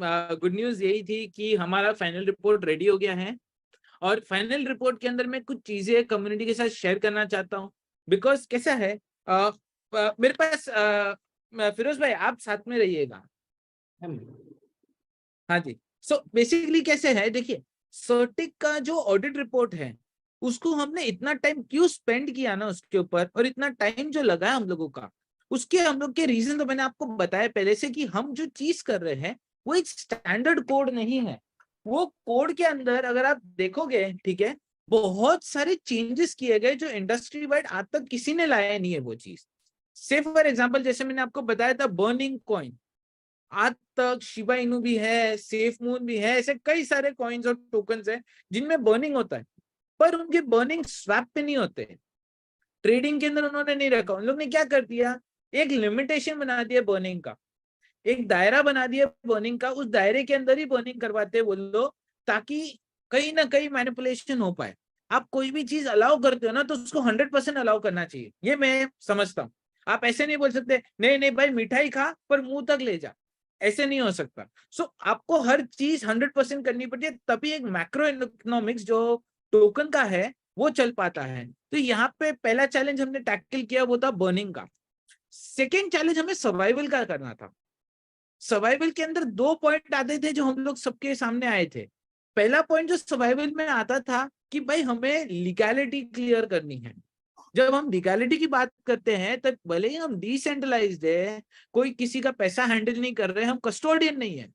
Good news यही थी कि हमारा फाइनल रिपोर्ट रेडी हो गया है, और फाइनल रिपोर्ट के अंदर मैं कुछ चीजें कम्युनिटी के साथ शेयर करना चाहता हूँ। बिकॉज कैसा है, मेरे पास फिरोज भाई आप साथ में रहिएगा। हाँ जी। सो बेसिकली कैसे है, देखिए सर्टिक का जो ऑडिट रिपोर्ट है उसको हमने इतना टाइम क्यों स्पेंड किया ना उसके ऊपर, और इतना टाइम जो लगा हम लोगों का, उसके हम लोग के रीजन तो मैंने आपको बताया पहले से कि हम जो चीज कर रहे हैं वो एक स्टैंडर्ड कोड नहीं है। वो कोड के अंदर अगर आप देखोगे, ठीक है, बहुत सारे चेंजेस किए गए जो इंडस्ट्री वाइड आज तक किसी ने लाया नहीं है वो चीज। से फॉर एग्जाम्पल जैसे मैंने आपको बताया था बर्निंग कॉइन, आज तक शिबा इनू भी है, सेफ मून भी है, ऐसे कई सारे कॉइन्स और टोकन्स हैं जिनमें बर्निंग होता है, पर उनके बर्निंग स्वैप पे नहीं होते। ट्रेडिंग के अंदर उन्होंने नहीं रखा। उन लोग ने क्या कर दिया, एक लिमिटेशन बना दिया बर्निंग का, एक दायरा बना दिया बर्निंग का, उस दायरे के अंदर ही बर्निंग करवाते वो लोग, ताकि कहीं ना कहीं मैनिपुलेशन हो पाए। आप कोई भी चीज अलाउ करते हो ना तो उसको 100% अलाउ करना चाहिए, ये मैं समझता हूँ। आप ऐसे नहीं बोल सकते नहीं नहीं भाई मिठाई खा पर मुंह तक ले जा, ऐसे नहीं हो सकता। आपको हर चीज 100% करनी पड़ती है, तभी एक मैक्रो इकोनॉमिक्स जो टोकन का है वो चल पाता है। तो यहाँ पे पहला चैलेंज हमने टैकल किया वो था बर्निंग का। सेकेंड चैलेंज हमें सर्वाइवल का करना था। सर्वाइवल के अंदर दो पॉइंट आते थे जो हम लोग सबके सामने आए थे। पहला पॉइंट जो सर्वाइवल में आता था कि भाई हमें लीगैलिटी क्लियर करनी है। जब हम लीगैलिटी की बात करते हैं तब भले ही हम डिसेंट्रलाइज्ड है, कोई किसी का पैसा हैंडल नहीं कर रहे, हम कस्टोडियन नहीं है।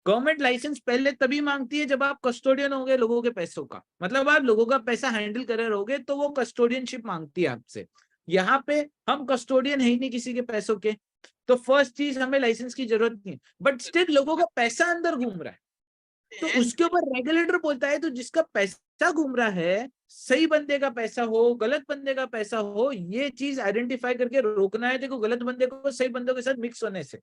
गवर्नमेंट लाइसेंस पहले तभी मांगती है जब आप कस्टोडियन होगे लोगों के पैसों का, मतलब आप लोगों का पैसा हैंडल कर रहे रहोगे तो वो कस्टोडियनशिप मांगती है आपसे। यहाँ पे हम कस्टोडियन है ही नहीं किसी के पैसों के, तो फर्स्ट चीज हमें लाइसेंस की जरूरत नहीं, बट स्टिल लोगों का पैसा अंदर घूम रहा है, तो उसके ऊपर रेगुलेटर बोलता है तो जिसका पैसा घूम रहा है, सही बंदे का पैसा हो गलत बंदे का पैसा हो, ये चीज आइडेंटिफाई करके रोकना है देखो गलत बंदे को सही बंदों के साथ मिक्स होने से।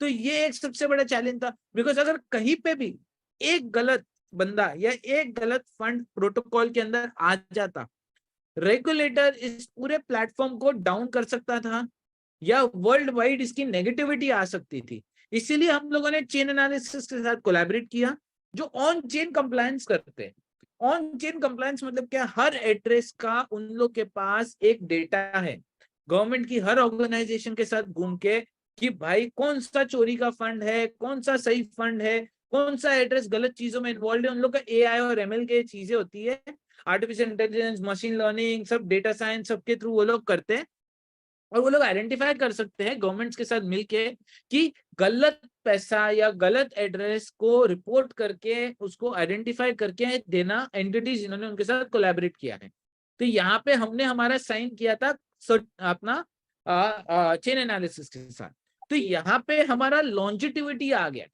तो ये एक सबसे बड़ा चैलेंज था, बिकॉज अगर कहीं पे भी एक गलत बंदा या एक गलत फंड प्रोटोकॉल के अंदर आ जाता, रेगुलेटर इस पूरे प्लेटफॉर्म को डाउन कर सकता था या वर्ल्ड वाइड इसकी नेगेटिविटी आ सकती थी। इसीलिए हम लोगों ने चेन एनालिसिस के साथ कोलैबोरेट किया जो ऑन चेन कंप्लायंस करते हैं। ऑन चेन कंप्लायंस मतलब क्या, हर एड्रेस का उन लोग के पास एक डेटा है गवर्नमेंट की हर ऑर्गेनाइजेशन के साथ घूम के, कि भाई कौन सा चोरी का फंड है, कौन सा सही फंड है, कौन सा एड्रेस गलत चीजों में इन्वॉल्व है। उन लोग का एआई और एमएल के चीजें होती है, आर्टिफिशियल इंटेलिजेंस, मशीन लर्निंग, सब डेटा साइंस सबके थ्रू वो लोग करते हैं, और वो लोग आइडेंटिफाई कर सकते हैं गवर्नमेंट्स के साथ मिलके कि गलत पैसा या गलत एड्रेस को रिपोर्ट करके उसको आइडेंटिफाई करके देना एंटिटीज जिन्होंने उनके साथ कोलैबोरेट किया है। तो यहाँ पे हमने हमारा साइन किया था अपना चेन एनालिसिस के साथ। तो यहाँ पे हमारा लॉन्जिटिविटी आ गया,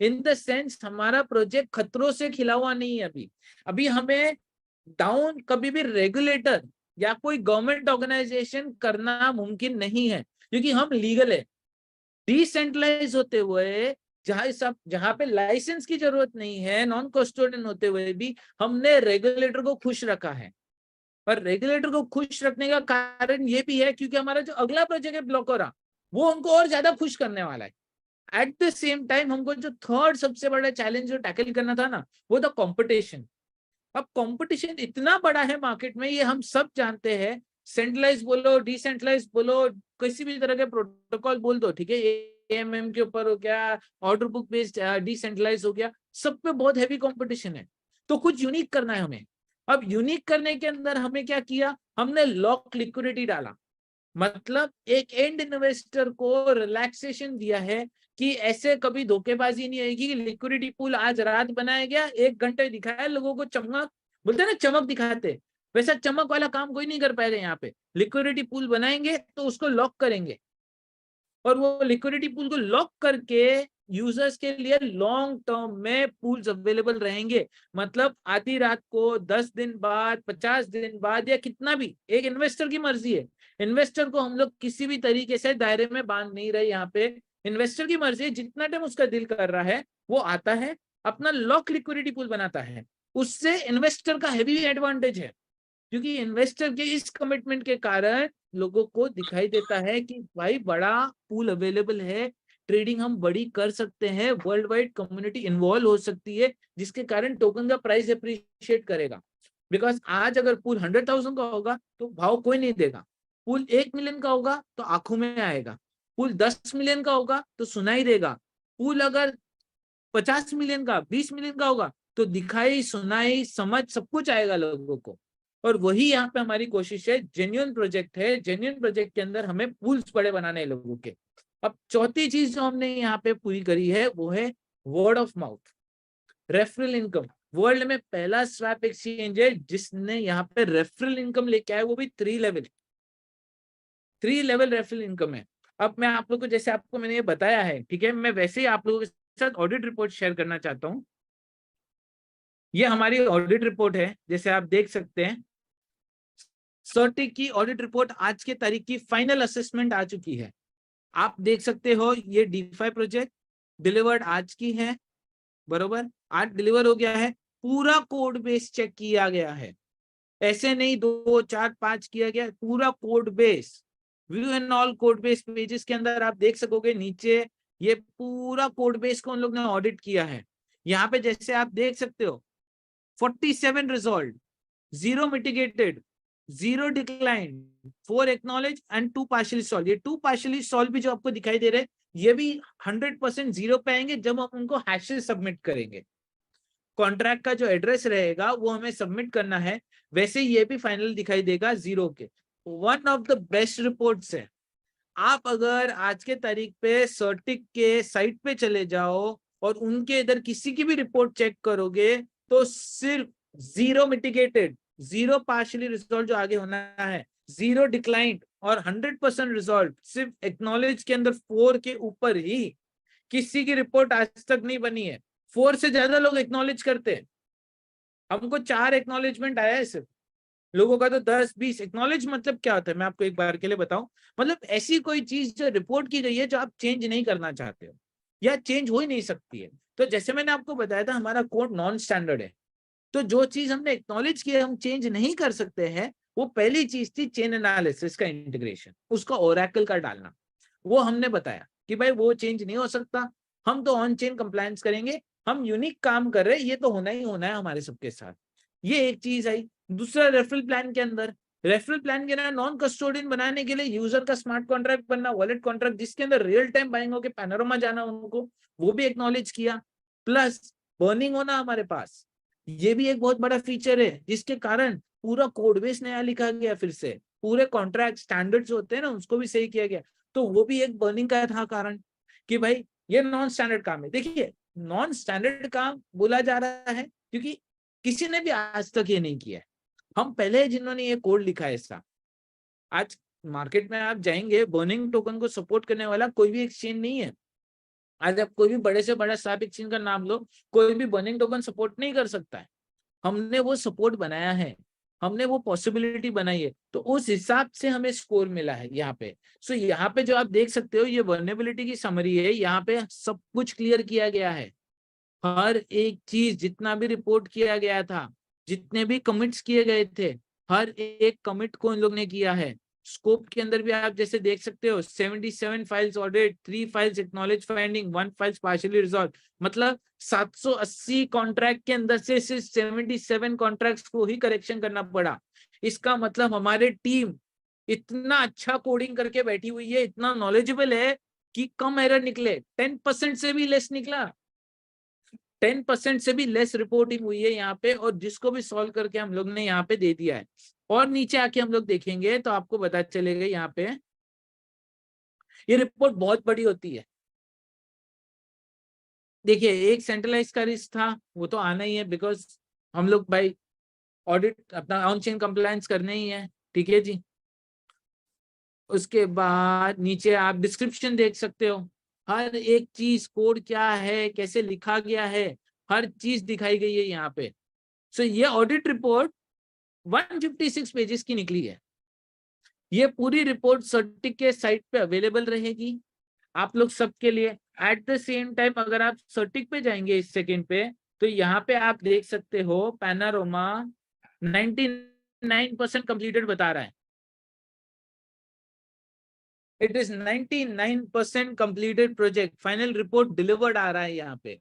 इन द सेंस हमारा प्रोजेक्ट खतरों से खिला हुआ नहीं है। अभी अभी हमें डाउन कभी भी रेगुलेटर या कोई गवर्नमेंट ऑर्गेनाइजेशन करना मुमकिन नहीं है, क्योंकि हम लीगल है। डिसेंट्रलाइज होते हुए जहां पे लाइसेंस की जरूरत नहीं है, नॉन कस्टोडियन होते हुए भी हमने रेगुलेटर को खुश रखा है। पर रेगुलेटर को खुश रखने का कारण ये भी है क्योंकि हमारा जो अगला प्रोजेक्ट है ब्लॉकोरा, वो हमको और ज्यादा खुश करने वाला है। एट द सेम टाइम हमको जो थर्ड सबसे बड़ा चैलेंज जो टैकल करना था ना, वो था कंपटीशन। अब कंपटीशन इतना बड़ा है मार्केट में, ये हम सब जानते हैं। सेंट्रलाइज बोलो, डिसेंट्रलाइज बोलो, किसी भी तरह के प्रोटोकॉल बोल दो, ठीक है, एएमएम के ऊपर हो गया, ऑर्डर बुक बेस्ड डिसेंट्रलाइज हो गया, सब पे बहुत हैवी कंपटीशन है। तो कुछ यूनिक करना है हमें। अब यूनिक करने के अंदर हमें क्या किया, हमने लॉक लिक्विडिटी डाला, मतलब एक एंड इन्वेस्टर को रिलैक्सेशन दिया है कि ऐसे कभी धोखेबाजी नहीं आएगी कि लिक्विडिटी पूल आज रात बनाया गया, 1 घंटे दिखाया लोगों को, चमक बोलते ना चमक दिखाते, वैसा चमक वाला काम कोई नहीं कर पाएगा। यहाँ पे लिक्विडिटी पूल बनाएंगे तो उसको लॉक करेंगे, और वो लिक्विडिटी पूल को लॉक करके यूजर्स के लिए लॉन्ग टर्म में पूल्स अवेलेबल रहेंगे। मतलब आधी रात को, 10 दिन बाद, 50 दिन बाद, या कितना भी, एक इन्वेस्टर की मर्जी है। इन्वेस्टर को हम लोग किसी भी तरीके से दायरे में बांध नहीं रहे। यहाँ पे इन्वेस्टर की मर्जी है, जितना टाइम उसका दिल कर रहा है वो आता है, अपना लॉक लिक्विडिटी पूल बनाता है। उससे इन्वेस्टर का हैवी एडवांटेज है, क्योंकि इन्वेस्टर के इस कमिटमेंट के कारण लोगों को दिखाई देता है कि भाई बड़ा पूल अवेलेबल है, ट्रेडिंग हम बड़ी कर सकते हैं, वर्ल्ड वाइड कम्युनिटी इन्वॉल्व हो सकती है, जिसके कारण टोकन का प्राइस अप्रिशिएट करेगा। बिकॉज आज अगर पूल 100,000 का होगा तो भाव कोई नहीं देगा, पूल 1 मिलियन का होगा तो आंखों में आएगा, पूल 10 मिलियन का होगा तो सुनाई देगा, पूल अगर 50 मिलियन का 20 मिलियन का होगा तो दिखाई सुनाई समझ सब कुछ आएगा लोगों को। और वही यहाँ पे हमारी कोशिश है, जेन्युइन प्रोजेक्ट है, जेन्युइन प्रोजेक्ट के अंदर हमें पूल्स बड़े बनाने हैं लोगों के। अब चौथी चीज जो हमने यहाँ पे पूरी करी है वो है word of mouth, referral income. World में पहला स्वैप एक्सचेंज है जिसने यहाँ पे रेफरल इनकम लेके आया, वो भी 3 लेवल रेफरल इनकम है। अब मैं आप लोग को, जैसे आपको मैंने ये बताया है, ठीक है, मैं वैसे ही आप लोगों के साथ ऑडिट रिपोर्ट शेयर करना चाहता हूँ। ये हमारी ऑडिट रिपोर्ट है, जैसे आप देख सकते हैं सर्टिक की ऑडिट रिपोर्ट आज के तारीख की फाइनल असेसमेंट आ चुकी है। आप देख सकते हो ये DeFi प्रोजेक्ट डिलीवर्ड आज की है, बरोबर, आज डिलीवर हो गया है, पूरा कोड बेस चेक किया गया है, ऐसे नहीं 2 4 5 किया गया, पूरा code base, view and all code base pages के अंदर आप देख सकोगे नीचे ये पूरा कोड बेस को उन लोग ने ऑडिट किया है। यहाँ पे जैसे आप देख सकते हो 47 resolve, 0 mitigated, 0 decline, 4 acknowledge and 2 partially solve. ये 2 पार्शियली सॉल्व भी जो आपको दिखाई दे रहे हैं ये भी 100% जीरो पे आएंगे जब हम उनको हैशेस सबमिट करेंगे। कॉन्ट्रैक्ट का जो एड्रेस रहेगा वो हमें सबमिट करना है, वैसे ये भी फाइनल दिखाई देगा 0 के। One of the best reports है। आप अगर आज के तारीख पे सर्टिक के साइट पे चले जाओ और उनके इधर किसी की भी रिपोर्ट चेक करोगे तो सिर्फ 0 मिटिगेटेड, 0 पार्शियली रिजॉल्व जो आगे होना है, 0 डिक्लाइन और 100% रिजॉल्व, सिर्फ एक्नॉलेज के अंदर 4 के ऊपर ही किसी की रिपोर्ट आज तक नहीं बनी है। 4 से ज्यादा लोग एक्नॉलेज करते हैं, हमको 4 एक्नॉलेजमेंट आया है सिर्फ, लोगों का तो 10-20। एक्नॉलेज मतलब क्या होता है मैं आपको एक बार के लिए बताऊं, मतलब ऐसी कोई चीज जो रिपोर्ट की गई है जो आप चेंज नहीं करना चाहते हो या चेंज हो ही नहीं सकती है। तो जैसे मैंने आपको बताया था हमारा कोड नॉन स्टैंडर्ड है, तो जो चीज हमने एक्नॉलेज किया हम चेंज नहीं कर सकते हैं, वो पहली चीज थी चेन एनालिसिस का इंटीग्रेशन, उसका ओरेकल का डालना। वो हमने बताया कि भाई वो चेंज नहीं हो सकता, हम तो ऑन चेन कंप्लायंस करेंगे, हम यूनिक काम कर रहे हैं, ये तो होना ही होना है हमारे सबके साथ। ये एक चीज आई। दूसरा रेफरल प्लान के अंदर, रेफरल प्लान के अंदर नॉन कस्टोडियन बनाने के लिए यूजर का स्मार्ट कॉन्ट्रैक्ट बनना, वॉलेट कॉन्ट्रैक्ट जिसके अंदर रियल टाइम बाइंग होकर पैनोरमा जाना उनको, वो भी एक्नॉलेज किया। प्लस बर्निंग होना हमारे पास, ये भी एक बहुत बड़ा फीचर है जिसके कारण पूरा कोड बेस नया लिखा गया, फिर से पूरे कॉन्ट्रैक्ट स्टैंडर्ड्स होते हैं ना उसको भी सही किया गया। तो वो भी एक बर्निंग का था कारण कि भाई ये नॉन स्टैंडर्ड काम है। देखिए नॉन स्टैंडर्ड काम बोला जा रहा है क्योंकि किसी ने भी आज तक ये नहीं किया है, हम पहले जिन्होंने ये कोड लिखा है ऐसा। आज मार्केट में आप जाएंगे, बर्निंग टोकन को सपोर्ट करने वाला कोई भी एक्सचेंज नहीं है। आज आप कोई भी बड़े से बड़ा स्वैप एक्सचेंज का नाम लो, कोई भी बर्निंग टोकन सपोर्ट नहीं कर सकता है। हमने वो सपोर्ट बनाया है, हमने वो पॉसिबिलिटी बनाई है, तो उस हिसाब से हमें स्कोर मिला है यहाँ पे। सो यहाँ पे जो आप देख सकते हो ये वल्नरेबिलिटी की समरी है, यहाँ पे सब कुछ क्लियर किया गया है। हर एक चीज जितना भी रिपोर्ट किया गया था, जितने भी कमिट्स किए गए थे, हर एक कमिट को इन लोग ने किया है। स्कोप के अंदर भी आप जैसे देख सकते हो 77 files audit, 3 files acknowledge finding, 1 files partially resolve, मतलब 780 कॉन्ट्रैक्ट के अंदर से सिर्फ 77 कॉन्ट्रैक्ट्स को ही करेक्शन करना पड़ा। इसका मतलब हमारे टीम इतना अच्छा कोडिंग करके बैठी हुई है, इतना नॉलेजेबल है कि कम एरर निकले, 10% से भी लेस निकला, 10% से भी लेस रिपोर्टिंग हुई है यहाँ पे, और जिसको भी सॉल्व करके हम लोग ने यहाँ पे दे दिया है। और नीचे आके हम लोग देखेंगे तो आपको पता चलेगा यहाँ पे ये रिपोर्ट बहुत बड़ी होती है। देखिए एक सेंट्रलाइज का रिस्क था, वो तो आना ही है, बिकॉज हम लोग भाई ऑडिट अपना ऑन चेन कंप्लायंस करने ही है, ठीक है जी। उसके बाद नीचे आप डिस्क्रिप्शन देख सकते हो, हर एक चीज कोड क्या है, कैसे लिखा गया है, हर चीज दिखाई गई है यहाँ पे। सो ये ऑडिट रिपोर्ट 156 पेजेस की निकली है। ये पूरी रिपोर्ट सर्टिक के साइट पे अवेलेबल रहेगी आप लोग सबके लिए। एट द सेम टाइम अगर आप सर्टिक पे जाएंगे इस सेकंड पे, तो यहाँ पे आप देख सकते हो पैनारोमा 99% कंप्लीटेड बता रहा है। It is 99% completed project, final report delivered आ रहा है यहाँ पे।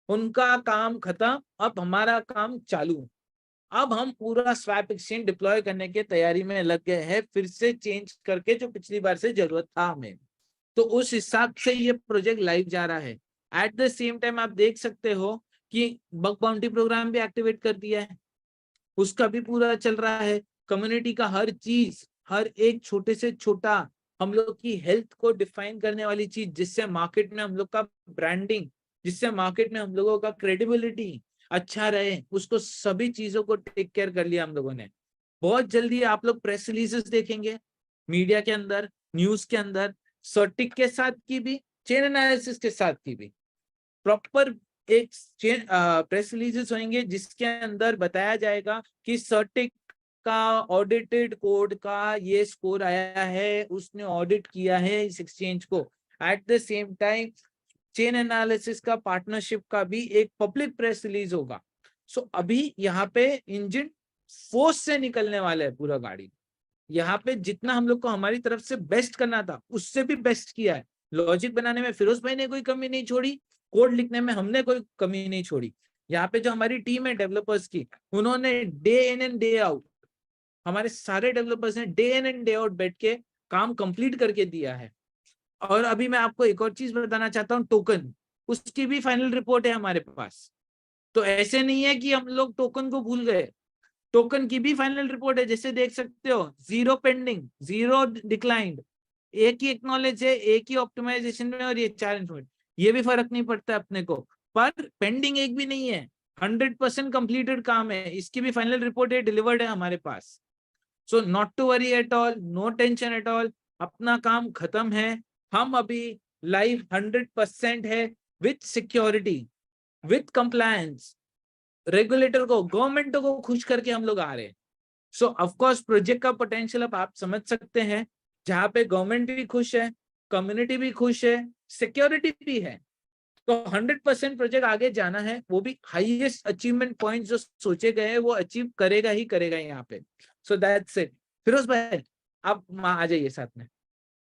उनका काम खत्म, अब हमारा काम चालू। अब हम पूरा स्वैप एक्सचेंज डिप्लॉय करने की तैयारी में लग गए हैं, फिर से चेंज करके जो पिछली बार से जरूरत था हमें। तो उस हिसाब से ये प्रोजेक्ट लाइव जा रहा है। एट द सेम टाइम आप देख सकते हो कि बग बाउंटी प्रोग्राम भी एक्टिवेट कर दिया है, उसका भी पूरा चल रहा है। कम्युनिटी का हर चीज, हर एक छोटे से छोटा हम लोग की हेल्थ को डिफाइन करने वाली चीज, जिससे मार्केट में हम लोग का ब्रांडिंग, जिससे मार्केट में हम लोगों का क्रेडिबिलिटी अच्छा रहे, उसको सभी चीजों को टेक केयर कर लिया हम लोगों ने। बहुत जल्दी आप लोग प्रेस रिलीजेस देखेंगे मीडिया के अंदर, न्यूज के अंदर, सर्टिक के साथ की भी, चेन एनालिसिस के साथ की भी प्रॉपर एक प्रेस रिलीजेस होंगे, जिसके अंदर बताया जाएगा कि सर्टिक का ऑडिटेड कोड का ये स्कोर आया है, उसने ऑडिट किया है इस एक्सचेंज को। At the same time chain analysis का पार्टनरशिप का भी एक पब्लिक प्रेस रिलीज होगा। सो अभी यहाँ पे इंजन फोर्स से निकलने वाला है पूरा गाड़ी। यहाँ पे जितना हम लोग को हमारी तरफ से बेस्ट करना था, उससे भी बेस्ट किया है। लॉजिक बनाने में फिरोज भाई ने कोई कमी नहीं छोड़ी, कोड लिखने में हमने कोई कमी नहीं छोड़ी। यहाँ पे जो हमारी टीम है डेवलपर्स की, उन्होंने day in and day out, हमारे सारे डेवलपर्स ने day in and day out बैठ के काम कंप्लीट करके दिया है। और अभी मैं आपको एक और चीज बताना चाहता हूँ, टोकन, उसकी भी फाइनल रिपोर्ट है हमारे पास। तो ऐसे नहीं है कि हम लोग टोकन को भूल गए, टोकन की भी फाइनल रिपोर्ट है। जैसे देख सकते हो, 0 पेंडिंग, 0 डिक्लाइंड, एक ही एक्नॉलेज है, एक ही ऑप्टिमाइजेशन में, और ये 4 इंस्ट्रूमेंट, ये भी फर्क नहीं पड़ता अपने को, पर पेंडिंग एक भी नहीं है, 100% कंप्लीटेड काम है। इसकी भी फाइनल रिपोर्ट है, डिलीवर्ड है हमारे पास। So not to worry at all, no tension at all, अपना काम खत्म है। हम अभी लाइव 100% है, with security, with compliance, regulator को, गवर्नमेंट को खुश करके हम लोग आ रहे हैं। सो ऑफकोर्स प्रोजेक्ट का पोटेंशियल अब आप समझ सकते हैं, जहां पे गवर्नमेंट भी खुश है, कम्युनिटी भी खुश है, सिक्योरिटी भी है। तो 100% प्रोजेक्ट आगे जाना है, वो भी हाईएस्ट अचीवमेंट पॉइंट जो सोचे गए हैं वो अचीव करेगा ही करेगा यहाँ पे। So that's it. फिरोज भाई आप आ जाइए साथ में।